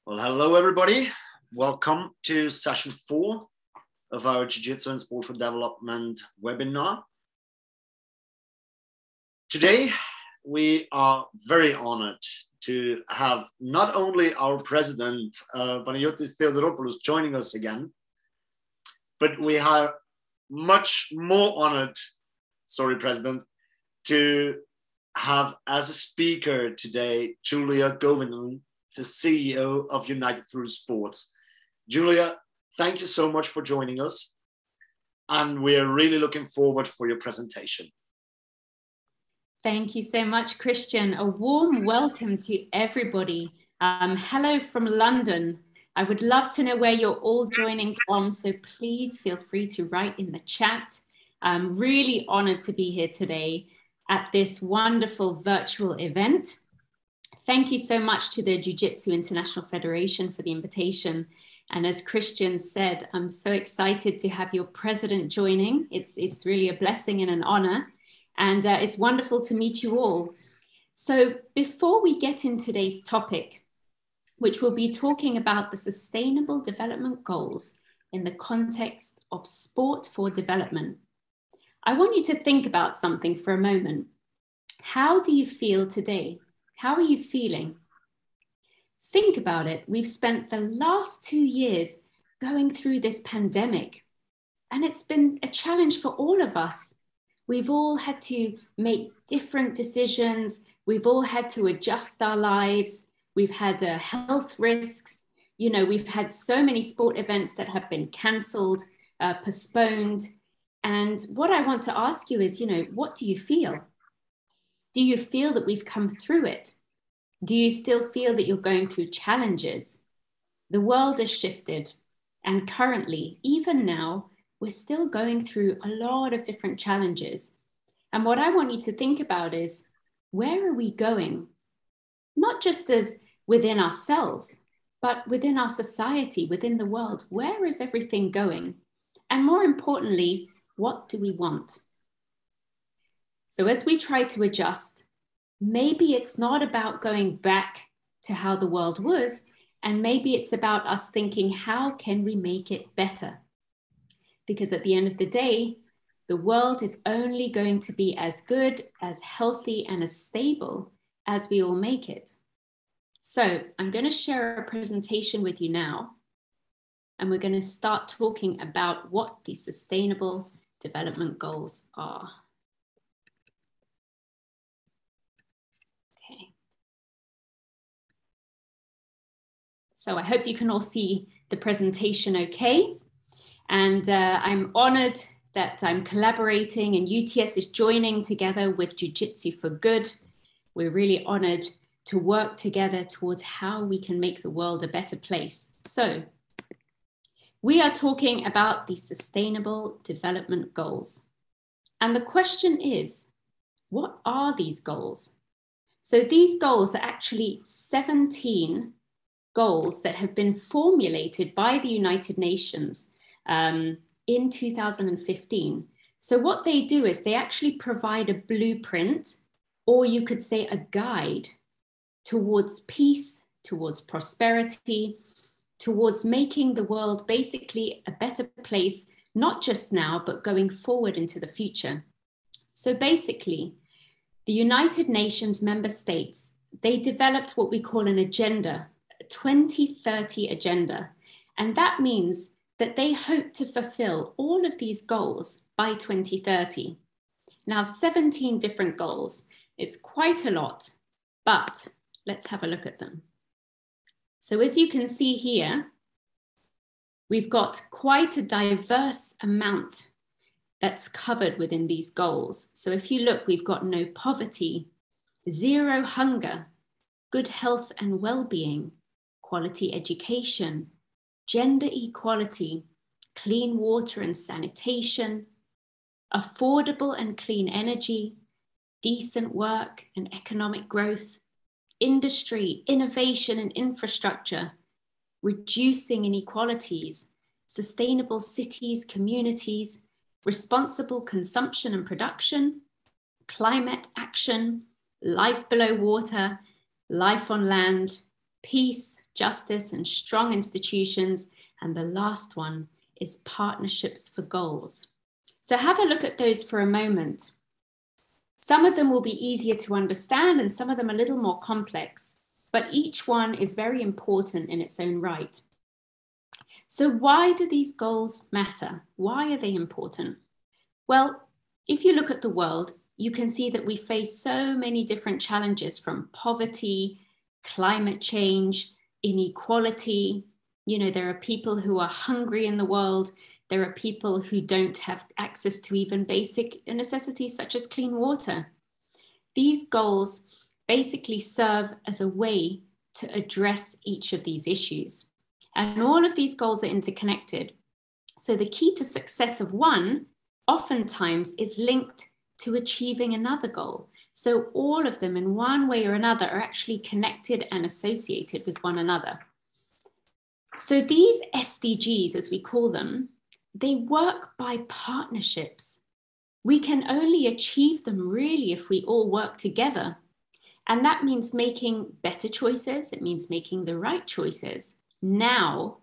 Well, hello everybody. Welcome to session 4 of our Ju-Jitsu and Sport for Development webinar. Today, we are very honored to have not only our president, Panagiotis Theodoropoulos, joining us again, but we are much more honored, President, to have as a speaker today, Julia Govinden, the CEO of United Through Sports. Julia, thank you so much for joining us. And we're really looking forward for your presentation. Thank you so much, Christian. A warm welcome to everybody. Hello from London. I would love to know where you're all joining from, so please feel free to write in the chat. I'm really honored to be here today at this wonderful virtual event. Thank you so much to the Ju-Jitsu International Federation for the invitation. And as Christian said, I'm so excited to have your president joining. It's really a blessing and an honor. And it's wonderful to meet you all. So before we get into today's topic, which will be talking about the Sustainable Development Goals in the context of sport for development, I want you to think about something for a moment. How do you feel today? How are you feeling? Think about it. We've spent the last 2 years going through this pandemic, and it's been a challenge for all of us. We've all had to make different decisions. We've all had to adjust our lives. We've had health risks. You know, we've had so many sport events that have been canceled, postponed. And what I want to ask you is, what do you feel? Do you feel that we've come through it? Do you still feel that you're going through challenges? The world has shifted, and currently, even now, we're still going through a lot of different challenges. And what I want you to think about is, where are we going? Not just as within ourselves, but within our society, within the world. Where is everything going? And more importantly, what do we want? So as we try to adjust, maybe it's not about going back to how the world was, and maybe it's about us thinking, how can we make it better? Because at the end of the day, the world is only going to be as good, as healthy, and as stable as we all make it. So I'm going to share a presentation with you now, and we're going to start talking about what the Sustainable Development Goals are. So I hope you can all see the presentation okay. And I'm honored that I'm collaborating and UTS is joining together with Ju-Jitsu for Good. We're really honored to work together towards how we can make the world a better place. So we are talking about the Sustainable Development Goals. And the question is, what are these goals? So these goals are actually 17 goals that have been formulated by the United Nations in 2015. So what they do is they actually provide a blueprint, or you could say a guide towards peace, towards prosperity, towards making the world basically a better place, not just now, but going forward into the future. So basically, the United Nations member states, they developed what we call an agenda, 2030 agenda. And that means that they hope to fulfill all of these goals by 2030. Now, 17 different goals is quite a lot, but let's have a look at them. So as you can see here, we've got quite a diverse amount that's covered within these goals. So if you look, we've got no poverty, zero hunger, good health and well-being, quality education, gender equality, clean water and sanitation, affordable and clean energy, decent work and economic growth, industry, innovation and infrastructure, reducing inequalities, sustainable cities, communities, responsible consumption and production, climate action, life below water, life on land, peace, justice, and strong institutions. And the last one is partnerships for goals. So have a look at those for a moment. Some of them will be easier to understand and some of them a little more complex, but each one is very important in its own right. So why do these goals matter? Why are they important? Well, if you look at the world, you can see that we face so many different challenges, from poverty, climate change, inequality. You know, there are people who are hungry in the world. There are people who don't have access to even basic necessities such as clean water. These goals basically serve as a way to address each of these issues. And all of these goals are interconnected. So the key to success of one oftentimes is linked to achieving another goal. So all of them in one way or another are actually connected and associated with one another. So these SDGs, as we call them, they work by partnerships. We can only achieve them really if we all work together. And that means making better choices. It means making the right choices now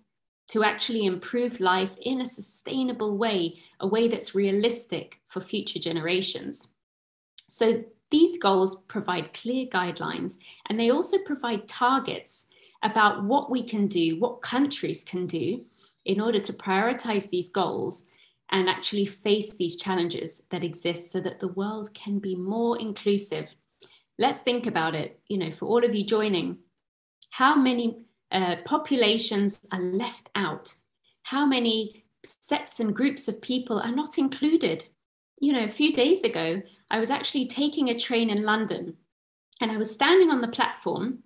to actually improve life in a sustainable way, a way that's realistic for future generations. So these goals provide clear guidelines, and they also provide targets about what we can do, what countries can do in order to prioritize these goals and actually face these challenges that exist so that the world can be more inclusive. Let's think about it, you know, for all of you joining, how many populations are left out? How many sets and groups of people are not included? You know, a few days ago, I was actually taking a train in London and I was standing on the platform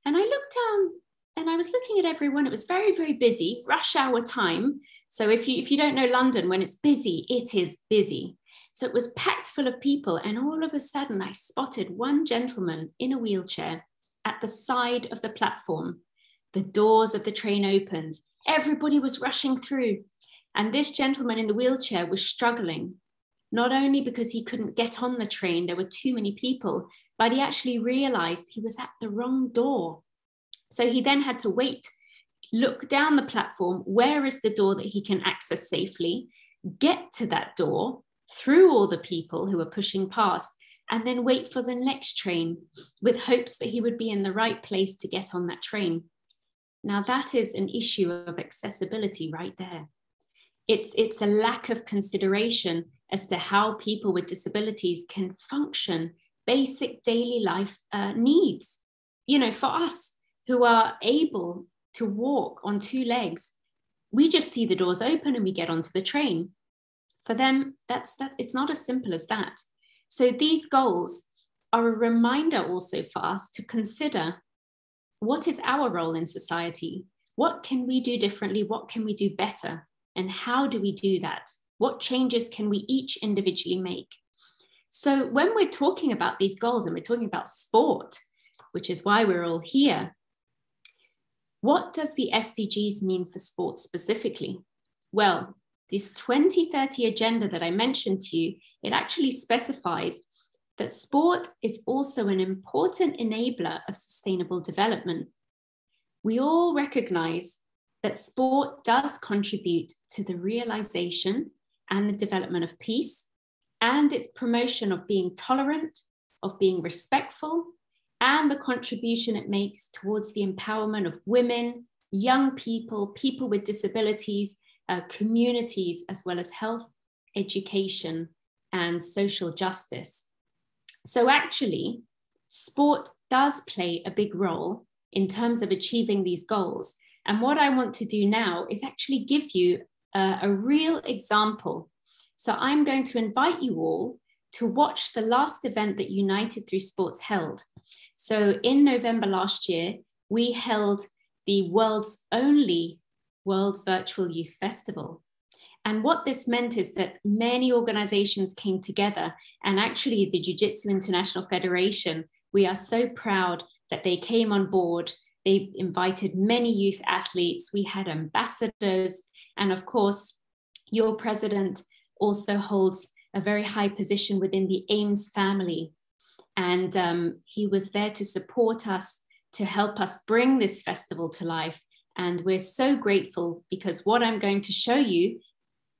and I looked down and I was looking at everyone. It was very, very busy, rush hour time. So if you don't know London, when it's busy, it is busy. So it was packed full of people. And all of a sudden I spotted one gentleman in a wheelchair at the side of the platform. The doors of the train opened. Everybody was rushing through. And this gentleman in the wheelchair was struggling, not only because he couldn't get on the train, there were too many people, but he actually realized he was at the wrong door. So he then had to wait, look down the platform, where is the door that he can access safely, get to that door through all the people who were pushing past, and then wait for the next train with hopes that he would be in the right place to get on that train. Now that is an issue of accessibility right there. It's a lack of consideration as to how people with disabilities can function basic daily life needs. You know, for us who are able to walk on two legs, we just see the doors open and we get onto the train. For them, it's not as simple as that. So these goals are a reminder also for us to consider, what is our role in society? What can we do differently? What can we do better? And how do we do that? What changes can we each individually make? So when we're talking about these goals and we're talking about sport, which is why we're all here, what does the SDGs mean for sport specifically? Well, this 2030 agenda that I mentioned to you, it actually specifies that sport is also an important enabler of sustainable development. We all recognize that sport does contribute to the realization and the development of peace and its promotion of being tolerant, of being respectful, and the contribution it makes towards the empowerment of women, young people, people with disabilities, communities, as well as health, education, and social justice. So actually, sport does play a big role in terms of achieving these goals. And what I want to do now is actually give you a real example. So I'm going to invite you all to watch the last event that United Through Sports held. So in November last year, we held the world's only World Virtual Youth Festival. And what this meant is that many organizations came together, and actually the Ju-Jitsu International Federation, we are so proud that they came on board. They invited many youth athletes. We had ambassadors. And of course, your president also holds a very high position within the Ames family. And he was there to support us, to help us bring this festival to life. And we're so grateful, because what I'm going to show you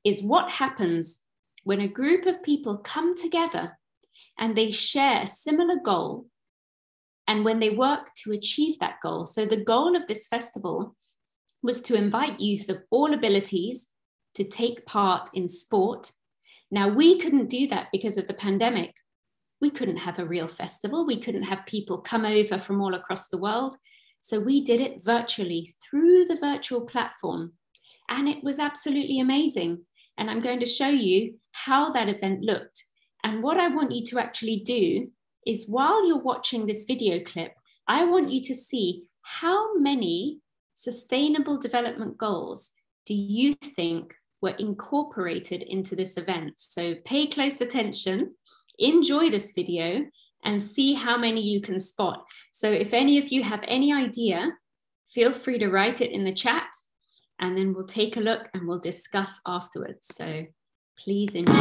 is what happens when a group of people come together and they share a similar goal, and when they work to achieve that goal. So the goal of this festival was to invite youth of all abilities to take part in sport. Now, we couldn't do that because of the pandemic. We couldn't have a real festival. We couldn't have people come over from all across the world. So we did it virtually through the virtual platform. And it was absolutely amazing. And I'm going to show you how that event looked. And what I want you to actually do is, while you're watching this video clip, I want you to see how many sustainable development goals do you think were incorporated into this event. So pay close attention, enjoy this video, and see how many you can spot. So if any of you have any idea, feel free to write it in the chat, and then we'll take a look and we'll discuss afterwards. So please enjoy.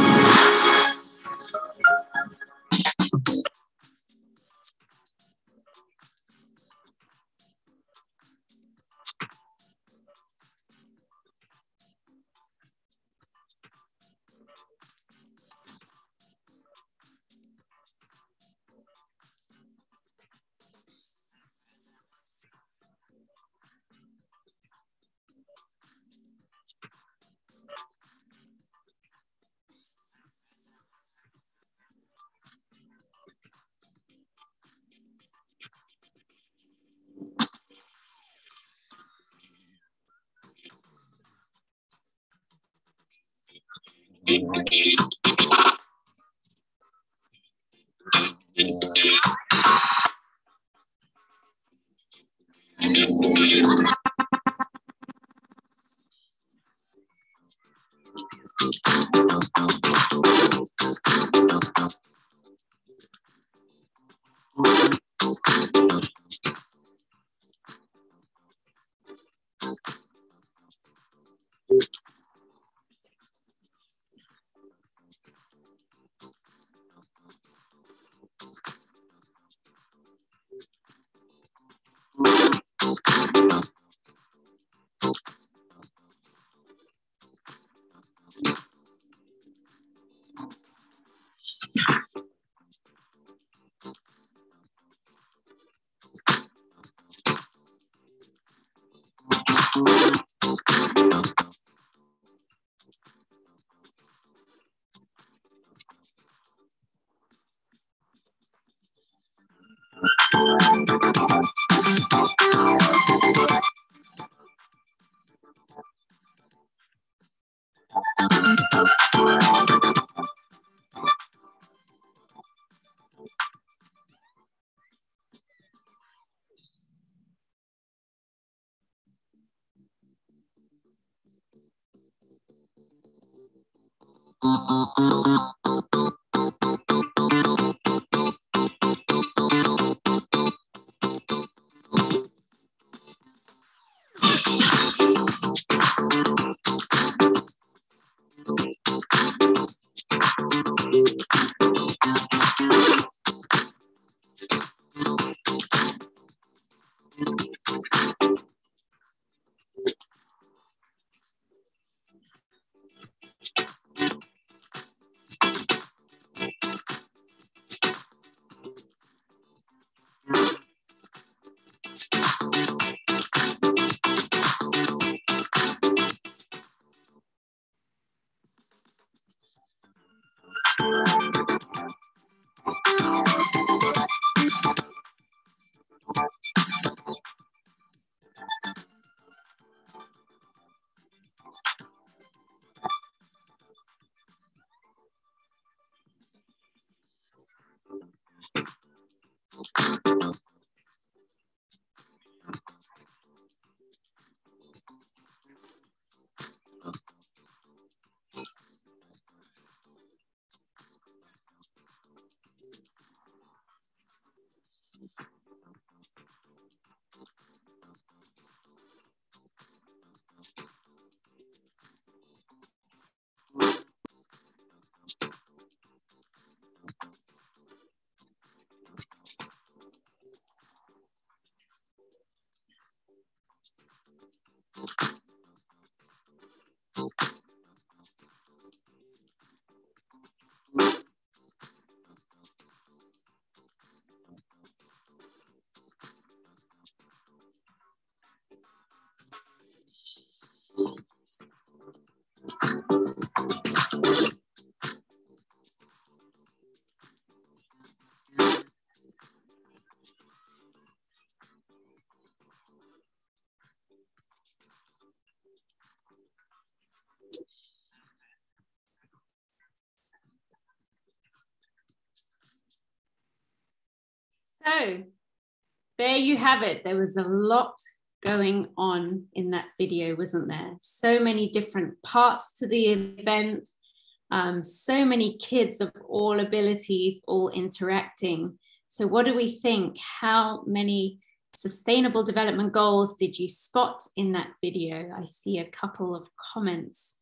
So there you have it. There was a lot going on in that video, wasn't there? So many different parts to the event, so many kids of all abilities, all interacting. So what do we think? How many sustainable development goals did you spot in that video? I see a couple of comments.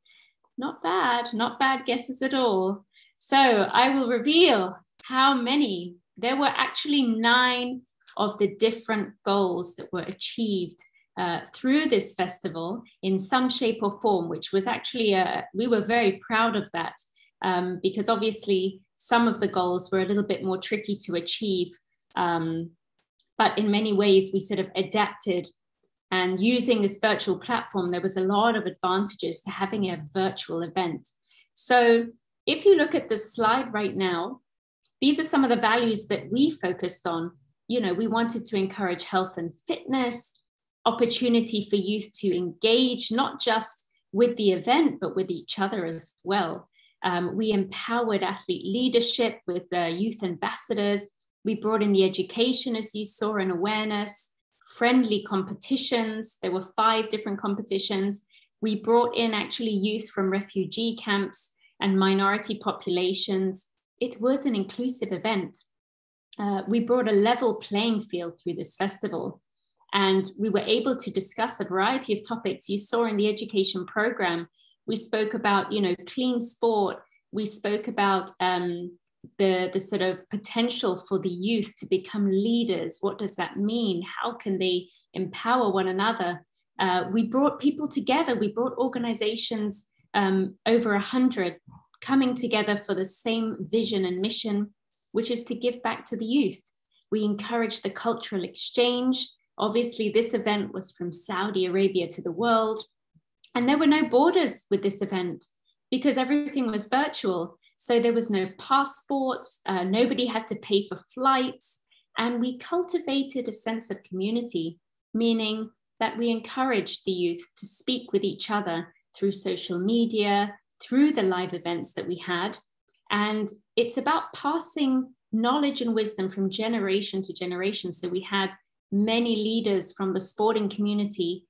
Not bad guesses at all. So I will reveal how many. There were actually 9 of the different goals that were achieved through this festival in some shape or form, which was actually, we were very proud of that because obviously some of the goals were a little bit more tricky to achieve. But in many ways we sort of adapted, and using this virtual platform, there was a lot of advantages to having a virtual event. So if you look at the slide right now, these are some of the values that we focused on. You know, we wanted to encourage health and fitness, opportunity for youth to engage, not just with the event, but with each other as well. We empowered athlete leadership with youth ambassadors. We brought in the education, as you saw, and awareness, friendly competitions. There were 5 different competitions. We brought in actually youth from refugee camps and minority populations. It was an inclusive event. We brought a level playing field through this festival, and we were able to discuss a variety of topics. You saw in the education program, we spoke about, you know, clean sport. We spoke about the sort of potential for the youth to become leaders. What does that mean? How can they empower one another? We brought people together. We brought organizations, over 100, coming together for the same vision and mission, which is to give back to the youth. We encourage the cultural exchange. Obviously, this event was from Saudi Arabia to the world, and there were no borders with this event because everything was virtual. So there was no passports, nobody had to pay for flights, and we cultivated a sense of community, meaning that we encouraged the youth to speak with each other through social media, through the live events that we had. And it's about passing knowledge and wisdom from generation to generation. So we had many leaders from the sporting community.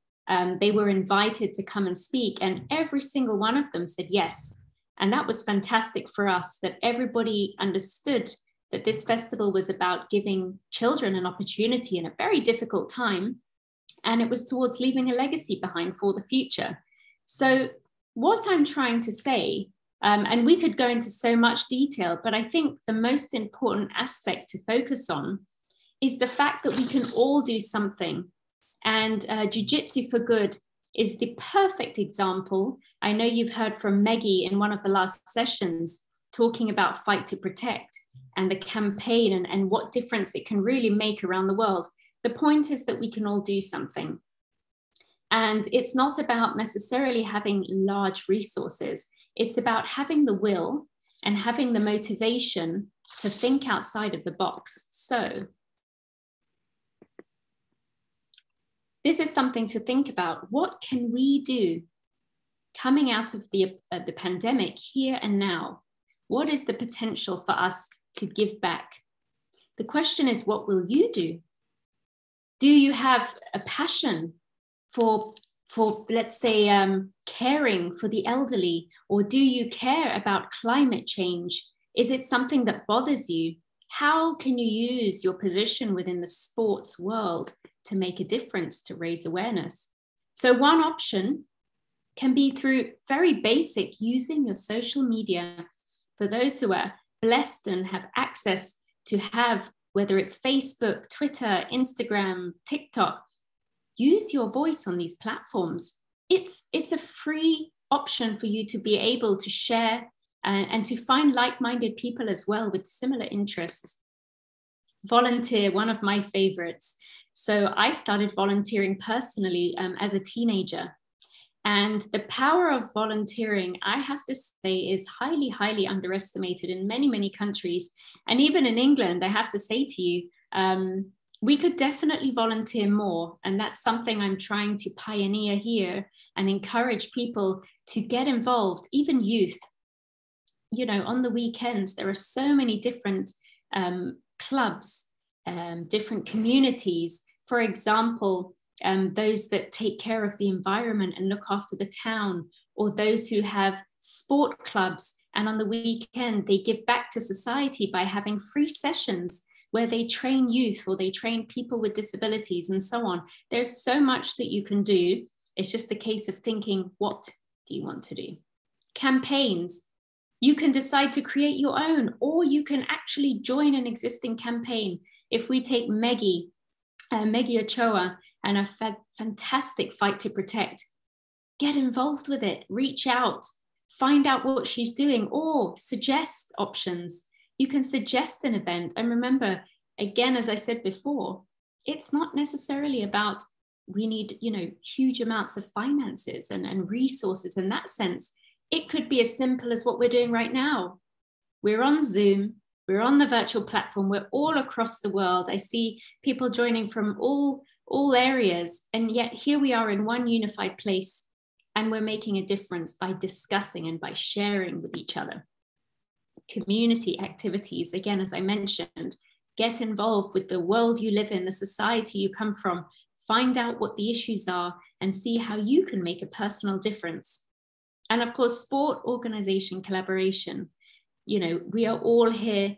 They were invited to come and speak, and every single one of them said yes. And that was fantastic for us, that everybody understood that this festival was about giving children an opportunity in a very difficult time. And it was towards leaving a legacy behind for the future. So what I'm trying to say, and we could go into so much detail, but I think the most important aspect to focus on is the fact that we can all do something. And Ju-Jitsu for Good is the perfect example. I know you've heard from Meggie in one of the last sessions talking about Fight to Protect and the campaign and what difference it can really make around the world. The point is that we can all do something. And it's not about necessarily having large resources. It's about having the will and having the motivation to think outside of the box. So this is something to think about. What can we do coming out of the pandemic here and now? What is the potential for us to give back? The question is, what will you do? Do you have a passion for let's say, caring for the elderly? Or do you care about climate change? Is it something that bothers you? How can you use your position within the sports world to make a difference, to raise awareness? So one option can be through very basic, using your social media. For those who are blessed and have access to have, whether it's Facebook, Twitter, Instagram, TikTok, use your voice on these platforms. It's a free option for you to be able to share and to find like-minded people as well with similar interests. Volunteer, one of my favorites. So I started volunteering personally as a teenager. And the power of volunteering, I have to say, is highly, highly underestimated in many, many countries. And even in England, I have to say to you, we could definitely volunteer more. And that's something I'm trying to pioneer here and encourage people to get involved, even youth. You know, on the weekends, there are so many different clubs, different communities. For example, those that take care of the environment and look after the town, or those who have sport clubs. And on the weekend, they give back to society by having free sessions where they train youth or they train people with disabilities and so on. There's so much that you can do. It's just a case of thinking, what do you want to do? Campaigns. You can decide to create your own, or you can actually join an existing campaign. If we take Meggie Ochoa and a fantastic Fight to Protect, get involved with it, reach out, find out what she's doing, or suggest options. You can suggest an event. And remember, again, as I said before, it's not necessarily about we need, you know, huge amounts of finances and resources in that sense. It could be as simple as what we're doing right now. We're on Zoom, we're on the virtual platform, we're all across the world. I see people joining from all areas, and yet here we are in one unified place, and we're making a difference by discussing and by sharing with each other. Community activities, again, as I mentioned, get involved with the world you live in, the society you come from, find out what the issues are and see how you can make a personal difference. And of course, sport, organization, collaboration. You know, we are all here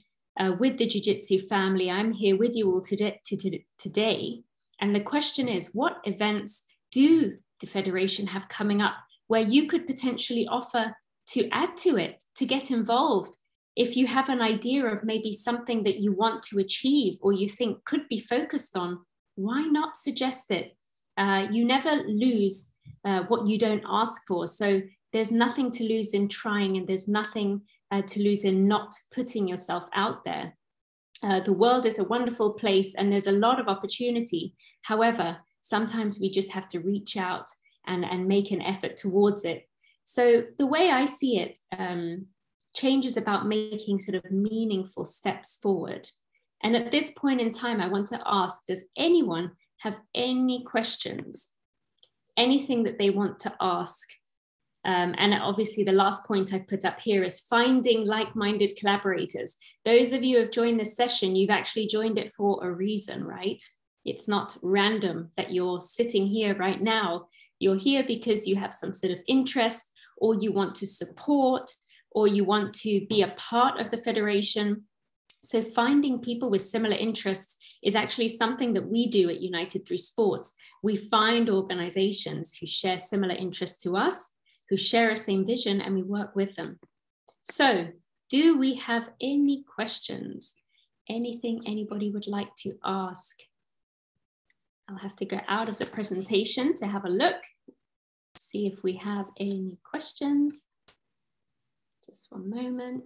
with the Jiu-Jitsu family. I'm here with you all today. And the question is, what events do the Federation have coming up where you could potentially offer to add to it, to get involved? If you have an idea of maybe something that you want to achieve or you think could be focused on, why not suggest it? You never lose what you don't ask for. So there's nothing to lose in trying, and there's nothing to lose in not putting yourself out there. The world is a wonderful place and there's a lot of opportunity. However, sometimes we just have to reach out and make an effort towards it. So the way I see it, change is about making sort of meaningful steps forward. And at this point in time, I want to ask, does anyone have any questions? Anything that they want to ask? And obviously the last point I put up here is finding like-minded collaborators. Those of you who have joined this session, you've actually joined it for a reason, right? It's not random that you're sitting here right now. You're here because you have some sort of interest, or you want to support, or you want to be a part of the Federation. So finding people with similar interests is actually something that we do at United Through Sports. We find organizations who share similar interests to us, who share a same vision, and we work with them. So do we have any questions? Anything anybody would like to ask? I'll have to go out of the presentation to have a look, see if we have any questions. Just one moment.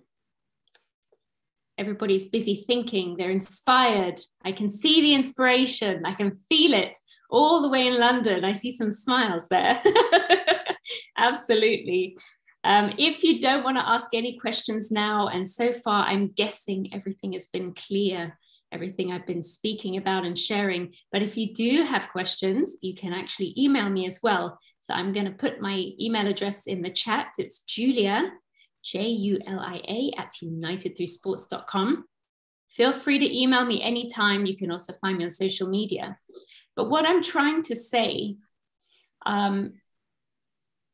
Everybody's busy thinking, they're inspired. I can see the inspiration, I can feel it all the way in London. I see some smiles there. Absolutely. If you don't want to ask any questions now, and so far I'm guessing everything has been clear, everything I've been speaking about and sharing, but if you do have questions, you can actually email me as well. So I'm going to put my email address in the chat. It's Julia, Julia @unitedthroughsports.com. Feel free to email me anytime. You can also find me on social media. But what I'm trying to say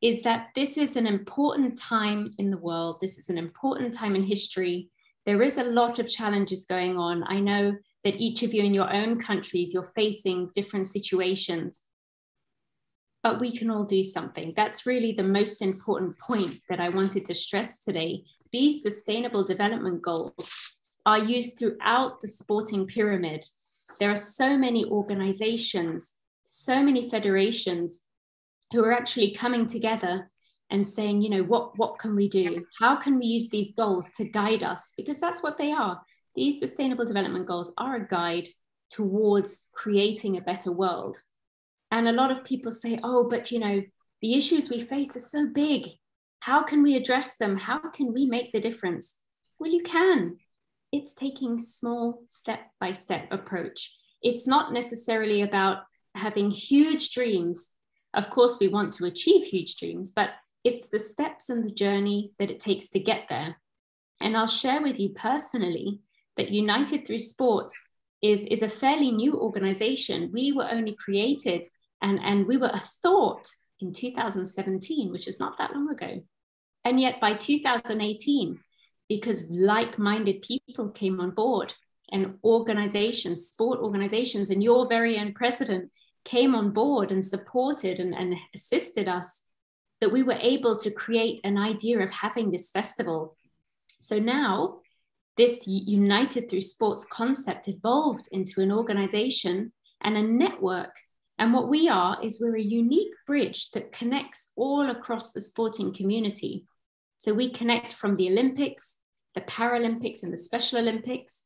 is that this is an important time in the world. This is an important time in history. There is a lot of challenges going on. I know that each of you in your own countries, you're facing different situations, but we can all do something. That's really the most important point that I wanted to stress today. These sustainable development goals are used throughout the sporting pyramid. There are so many organizations, so many federations who are actually coming together and saying, you know, what can we do? How can we use these goals to guide us? Because that's what they are. These sustainable development goals are a guide towards creating a better world. And a lot of people say, oh, but you know, The issues we face are so big. How can we address them? How can we make the difference? Well, you can. It's taking small step-by-step approach. It's not necessarily about having huge dreams. Of course, we want to achieve huge dreams, but it's the steps and the journey that it takes to get there. And I'll share with you personally that United Through Sports is a fairly new organization. We were only created and we were a thought in 2017, which is not that long ago. And yet by 2018, because like-minded people came on board and organizations, sport organizations, and your very own president came on board and supported and assisted us, that we were able to create an idea of having this festival. So now this United Through Sports concept evolved into an organization and a network. And what we are is we're a unique bridge that connects all across the sporting community. So we connect from the Olympics, the Paralympics, and the Special Olympics.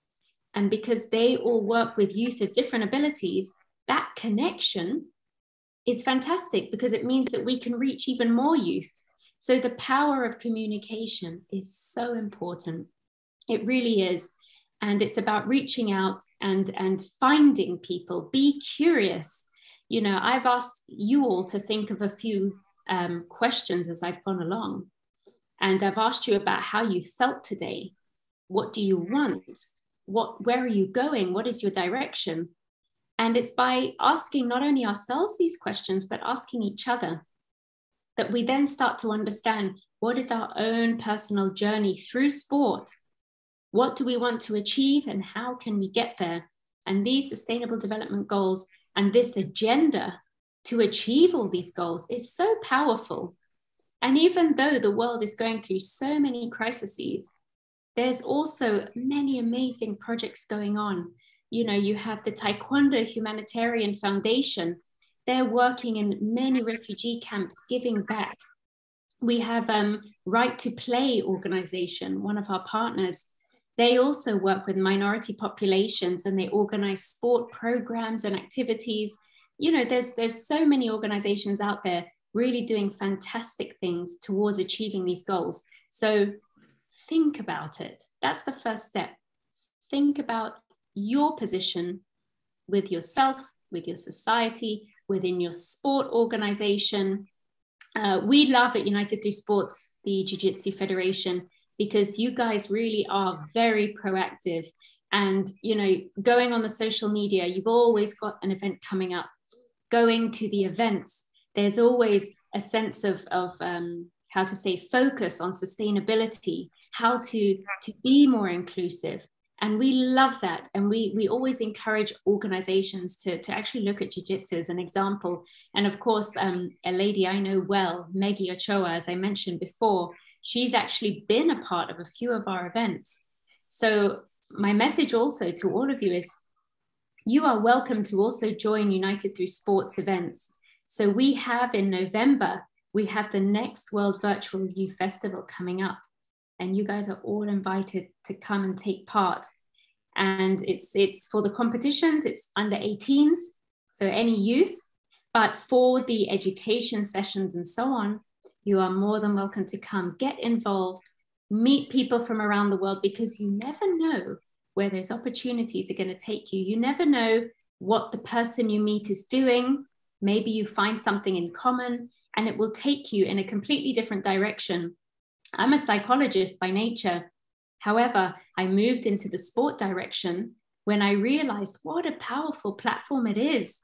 And because they all work with youth of different abilities, that connection is fantastic because it means that we can reach even more youth. So the power of communication is so important. It really is. And it's about reaching out and finding people. Be curious. You know, I've asked you all to think of a few questions as I've gone along. And I've asked you about how you felt today. What do you want? Where are you going? What is your direction? And it's by asking not only ourselves these questions, but asking each other, that we then start to understand what is our own personal journey through sport. What do we want to achieve and how can we get there? And these sustainable development goals and this agenda to achieve all these goals is so powerful. And even though the world is going through so many crises, there's also many amazing projects going on. You know, you have the Taekwondo Humanitarian Foundation. They're working in many refugee camps, giving back. We have Right to Play organization, one of our partners. They also work with minority populations and they organize sport programs and activities. You know, there's so many organizations out there really doing fantastic things towards achieving these goals. So think about it. That's the first step. Think about your position with yourself, with your society, within your sport organization. We love at United Through Sports, the Ju-Jitsu Federation, because you guys really are very proactive. And, you know, going on the social media, you've always got an event coming up. Going to the events, there's always a sense of how to say, focus on sustainability, how to be more inclusive. And we love that. And we always encourage organizations to actually look at Jiu-Jitsu as an example. And of course, a lady I know well, Maggie Ochoa, as I mentioned before, she's actually been a part of a few of our events. So my message also to all of you is you are welcome to also join United Through Sports events. So we have in November, we have the next World Virtual Youth Festival coming up. And you guys are all invited to come and take part. And it's for the competitions, it's under 18s, so any youth. But for the education sessions and so on, you are more than welcome to come, get involved, meet people from around the world, because you never know where those opportunities are going to take you. You never know what the person you meet is doing. Maybe you find something in common and it will take you in a completely different direction. I'm a psychologist by nature. However, I moved into the sport direction when I realized what a powerful platform it is.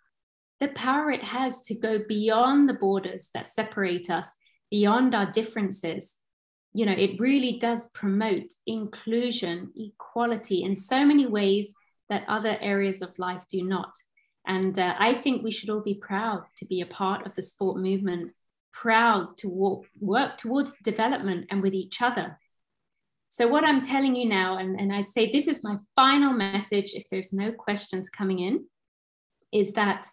The power it has to go beyond the borders that separate us, beyond our differences. You know, it really does promote inclusion, equality in so many ways that other areas of life do not. And I think we should all be proud to be a part of the sport movement, proud to work towards development and with each other. So what I'm telling you now, and I'd say this is my final message, if there's no questions coming in, is that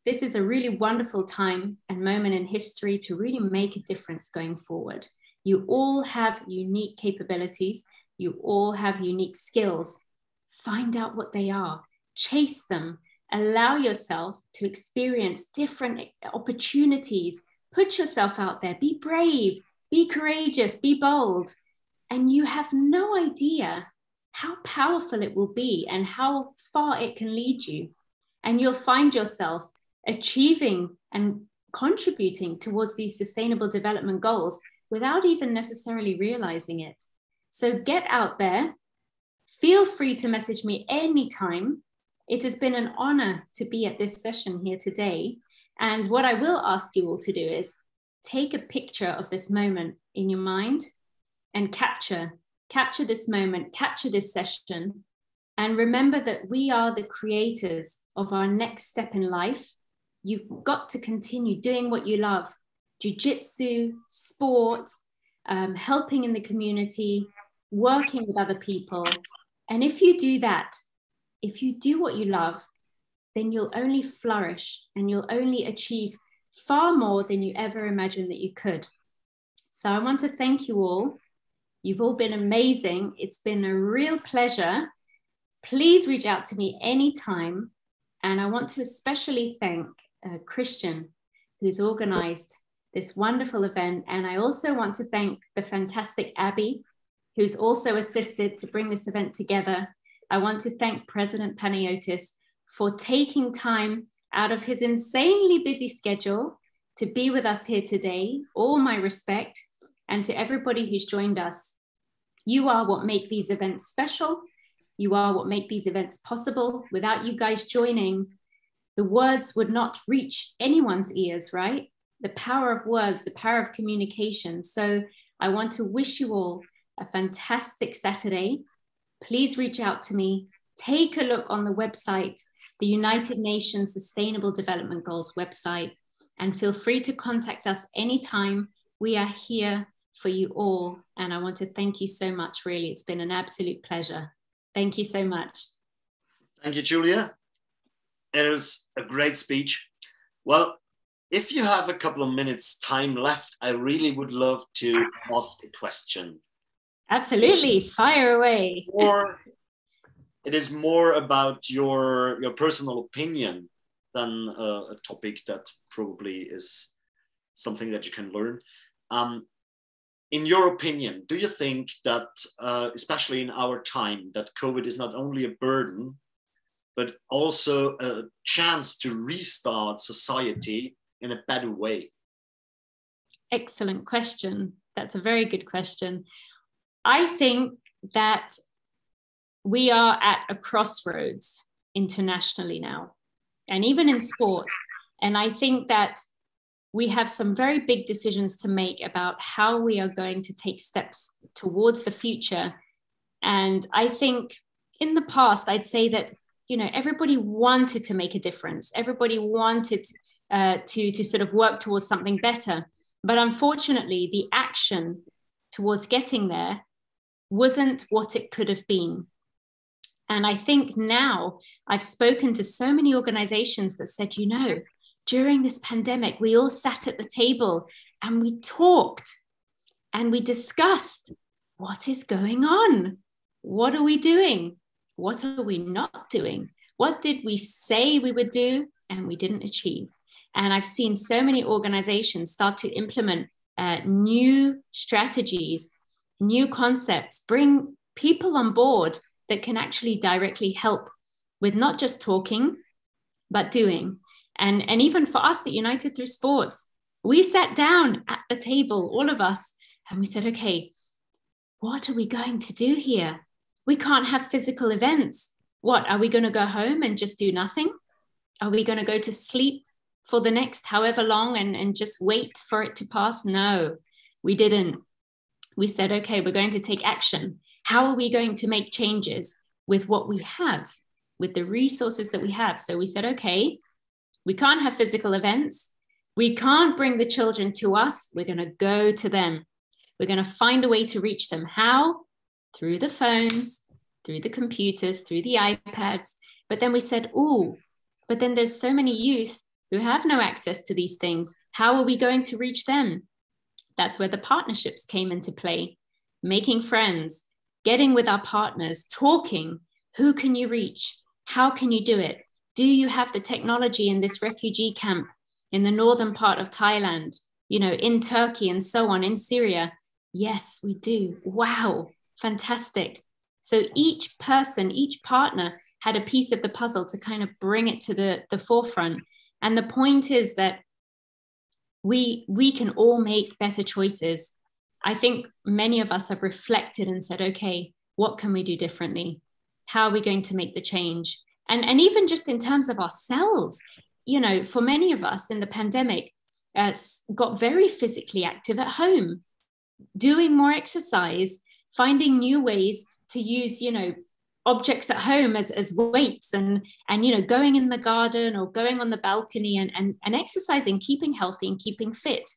this is a really wonderful time and moment in history to really make a difference going forward. You all have unique capabilities. You all have unique skills. Find out what they are, chase them, Allow yourself to experience different opportunities. Put yourself out there. Be brave, be courageous, be bold. And you have no idea how powerful it will be and how far it can lead you. And you'll find yourself achieving and contributing towards these sustainable development goals without even necessarily realizing it. So get out there. Feel free to message me anytime. It has been an honor to be at this session here today. And what I will ask you all to do is take a picture of this moment in your mind and capture this moment, capture this session. And remember that we are the creators of our next step in life. You've got to continue doing what you love. Jiu-jitsu, sport, helping in the community, working with other people. And if you do that, if you do what you love, then you'll only flourish and you'll only achieve far more than you ever imagined that you could. So I want to thank you all. You've all been amazing. It's been a real pleasure. Please reach out to me anytime. And I want to especially thank Christian, who's organized this wonderful event. And I also want to thank the fantastic Abby, who's also assisted to bring this event together. I want to thank President Panayotis for taking time out of his insanely busy schedule to be with us here today. All my respect. And to everybody who's joined us. You are what make these events special. You are what make these events possible. Without you guys joining, the words would not reach anyone's ears, right? The power of words, the power of communication. So I want to wish you all a fantastic Saturday. Please reach out to me. Take a look on the website, the United Nations Sustainable Development Goals website, and feel free to contact us anytime. We are here for you all. And I want to thank you so much, really. It's been an absolute pleasure. Thank you so much. Thank you, Julia. It is a great speech. Well, if you have a couple of minutes time left, I really would love to ask a question. Absolutely, fire away. Or it is more about your personal opinion than a topic that probably is something that you can learn. In your opinion, do you think that, especially in our time, that COVID is not only a burden, but also a chance to restart society in a better way? Excellent question. That's a very good question. I think that we are at a crossroads internationally now, and even in sport. And I think that we have some very big decisions to make about how we are going to take steps towards the future. And I think in the past, I'd say that, you know, everybody wanted to make a difference. Everybody wanted to sort of work towards something better. But unfortunately, the action towards getting there wasn't what it could have been. And I think now I've spoken to so many organizations that said, you know, during this pandemic, we all sat at the table and we talked and we discussed what is going on? What are we doing? What are we not doing? What did we say we would do and we didn't achieve? And I've seen so many organizations start to implement new strategies, new concepts, bring people on board that can actually directly help with not just talking, but doing. And even for us at United Through Sports, we sat down at the table, all of us, and we said, okay, what are we going to do here? We can't have physical events. What, are we going to go home and just do nothing? Are we going to go to sleep for the next however long and just wait for it to pass? No, we didn't. We said, okay, we're going to take action. How are we going to make changes with what we have, with the resources that we have? So we said, okay, we can't have physical events. We can't bring the children to us. We're going to go to them. We're going to find a way to reach them. How? Through the phones, through the computers, through the iPads. But then we said, oh, but then there's so many youth who have no access to these things. How are we going to reach them? That's where the partnerships came into play. Making friends, getting with our partners, talking. Who can you reach? How can you do it? Do you have the technology in this refugee camp in the northern part of Thailand, you know, in Turkey and so on, in Syria? Yes, we do. Wow, fantastic. So each person, each partner had a piece of the puzzle to kind of bring it to the forefront. And the point is that we can all make better choices. I think many of us have reflected and said, okay, what can we do differently? How are we going to make the change? And even just in terms of ourselves, you know, for many of us in the pandemic, got very physically active at home, doing more exercise, finding new ways to use, you know, objects at home as weights and you know, going in the garden or going on the balcony and exercising, keeping healthy and keeping fit.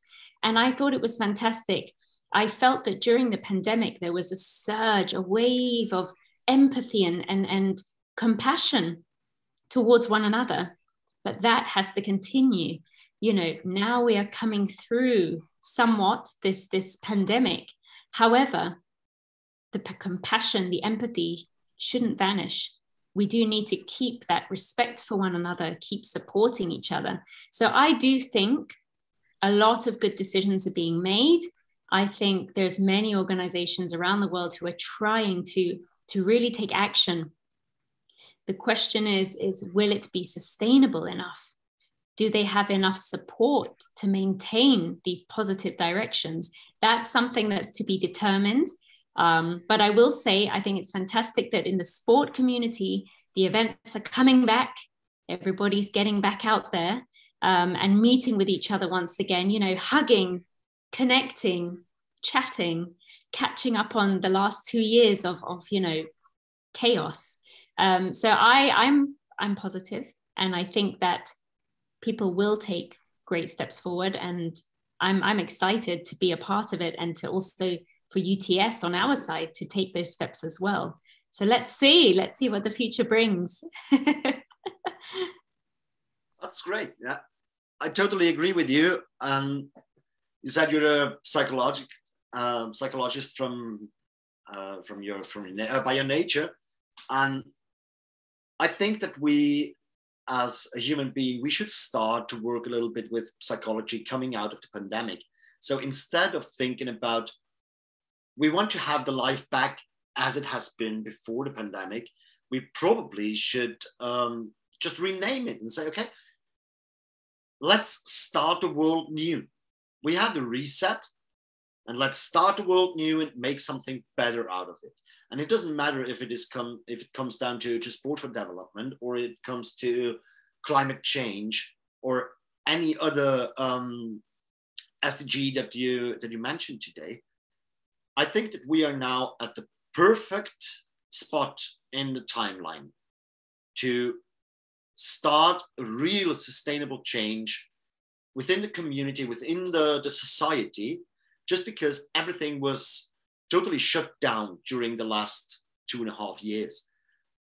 And I thought it was fantastic. I felt that during the pandemic, there was a surge, a wave of empathy and compassion towards one another. But that has to continue. You know, now we are coming through somewhat this pandemic. However, the compassion, the empathy shouldn't vanish. We do need to keep that respect for one another, keep supporting each other. So I do think a lot of good decisions are being made. I think there's many organizations around the world who are trying to really take action. The question is will it be sustainable enough? Do they have enough support to maintain these positive directions? That's something that's to be determined. But I will say, I think it's fantastic that in the sport community, the events are coming back. Everybody's getting back out there and meeting with each other once again, you know, hugging, connecting, chatting, catching up on the last 2 years of you know, chaos. So I'm positive, and I think that people will take great steps forward, and I'm excited to be a part of it, and to also for UTS on our side to take those steps as well. So let's see what the future brings. That's great. Yeah, I totally agree with you. You said you're a psychologist by your nature, and I think that we, as a human being, we should start to work a little bit with psychology coming out of the pandemic. So instead of thinking about we want to have the life back as it has been before the pandemic, we probably should just rename it and say, okay, let's start the world new. We had the reset, and let's start the world new and make something better out of it. And it doesn't matter if it comes down to sport for development, or it comes to climate change, or any other SDG that you mentioned today. I think that we are now at the perfect spot in the timeline to start a real sustainable change within the community, within the society, just because everything was totally shut down during the last 2.5 years.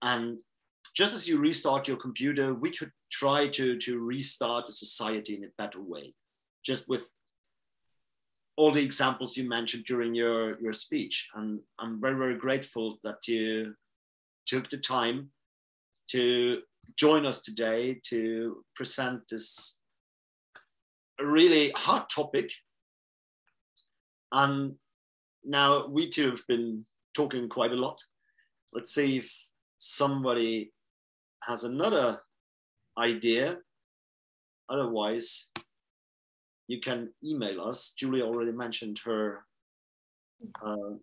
And just as you restart your computer, we could try to restart the society in a better way, just with all the examples you mentioned during your speech. And I'm very, very grateful that you took the time to join us today to present this really hard topic. And now we two have been talking quite a lot. Let's see if somebody has another idea. Otherwise, you can email us. Julie already mentioned her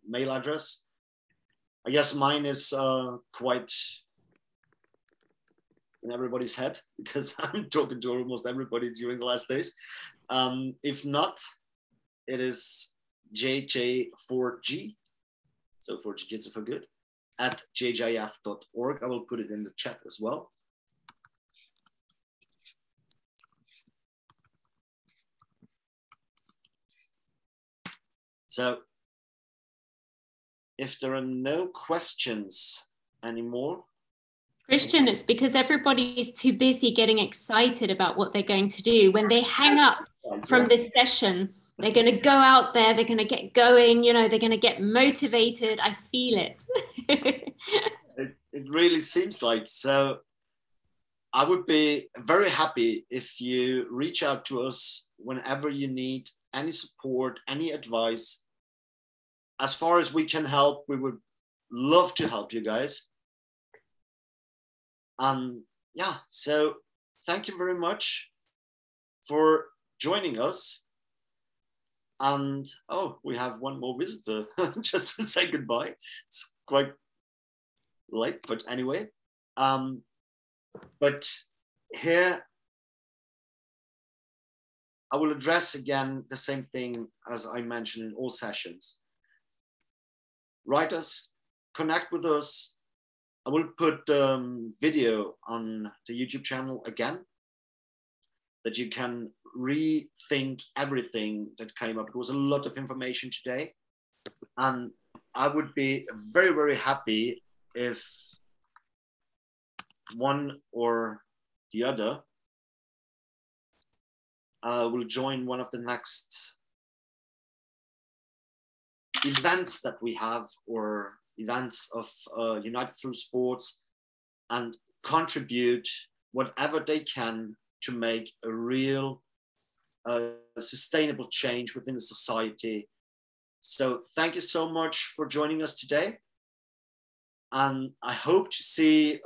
mail address. I guess mine is quite in everybody's head, because I'm talking to almost everybody during the last days. If not, it is JJ4G, so for Jiu-Jitsu for Good, at JJIF.org. I will put it in the chat as well. So if there are no questions anymore. Christian, it's because everybody's too busy getting excited about what they're going to do. When they hang up from this session, they're going to go out there, they're going to get going, you know, they're going to get motivated. I feel it. It really seems like so. I would be very happy if you reach out to us whenever you need any support, any advice. As far as we can help, we would love to help you guys. Yeah, so thank you very much for joining us. And oh, we have one more visitor just to say goodbye. It's quite late, but anyway. But here, I will address again the same thing as I mentioned in all sessions. Write us, connect with us. I will put video on the YouTube channel again, that you can rethink everything that came up. It was a lot of information today. And I would be very, very happy if one or the other will join one of the next events that we have, or events of United Through Sports, and contribute whatever they can to make a real sustainable change within the society. So thank you so much for joining us today. And I hope to see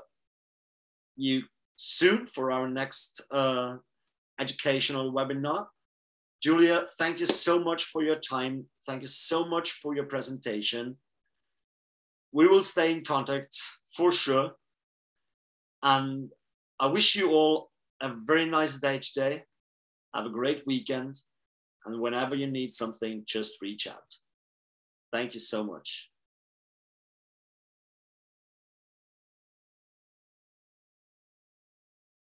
you soon for our next educational webinar. Julia, thank you so much for your time. Thank you so much for your presentation. We will stay in contact for sure. And I wish you all a very nice day today. Have a great weekend. And whenever you need something, just reach out. Thank you so much.